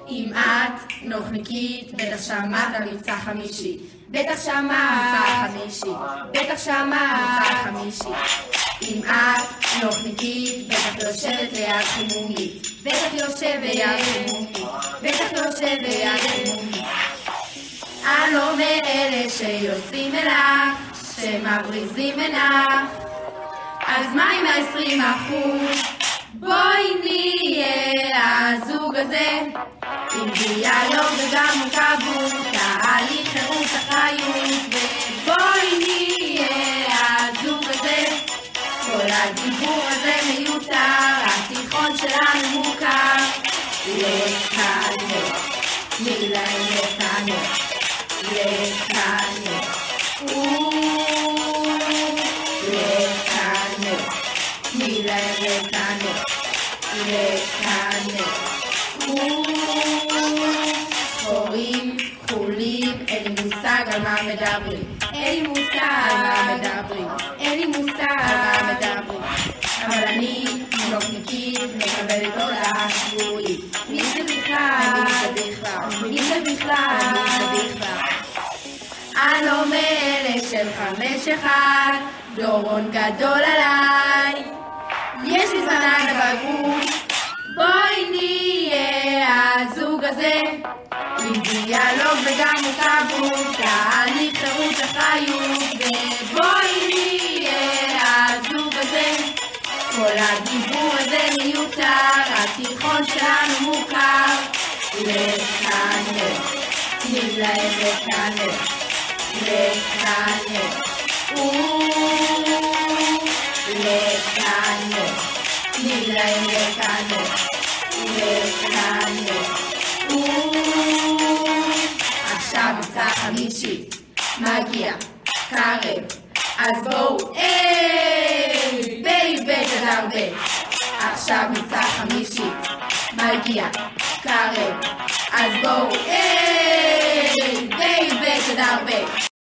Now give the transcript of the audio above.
אם את נוכניקית, בטח שמעת על מבצע חמישי. בטח שמעת חמישי. בטח שמעת חמישי. אם את נוכניקית, בטח יושבת ליד חימומית. בטח יושבת ליד חימומית. בטח יושבת ליד חימומית. אני לא מאלה שיוצאים אלך, שמבריזים אלך. אז מה עם 20%? בואי נהיה הזוג הזה, עם דיאלוג וגם מורכבות, תהליך חירות אחריות, ובואי נהיה הזוג הזה. כל הדיבור הזה מיותר, התיכון שלנו מוכר. לקנא, תני להם לקנא, לקנא, לקנא, תני להם לקנא, לקנא. שחורים, כחולים, אין לי מושג על מה מדברים. אין לי מושג על מה מדברים. אין לי מושג על מה מדברים. אבל אני נוכניקית, מקבלת הודעה שבועית. מי זה בכלל? מי זה בכלל? מי זה בכלל? מי זה בכלל? אני לא מאלה של 5-1, דורון גדול עליי. יש לי זמן עד הבגרות, בואי נהיה הזוג הזה, עם דיאלוג וגם מורכבות, תהליך חירות אחריות, ובואי נהיה הזוג הזה. כל הדיבור הזה מיותר, התיכון שלנו מוכר. לקנא, תני להם לקנא, לקנא, לקנא, תני להם לקנא, לקנא. עכשיו מבצע חמישי מגיע, קרב, אז בואו בית עד הרבה. עכשיו מבצע חמישי מגיע, קרב, אז בואו בית עד הרבה.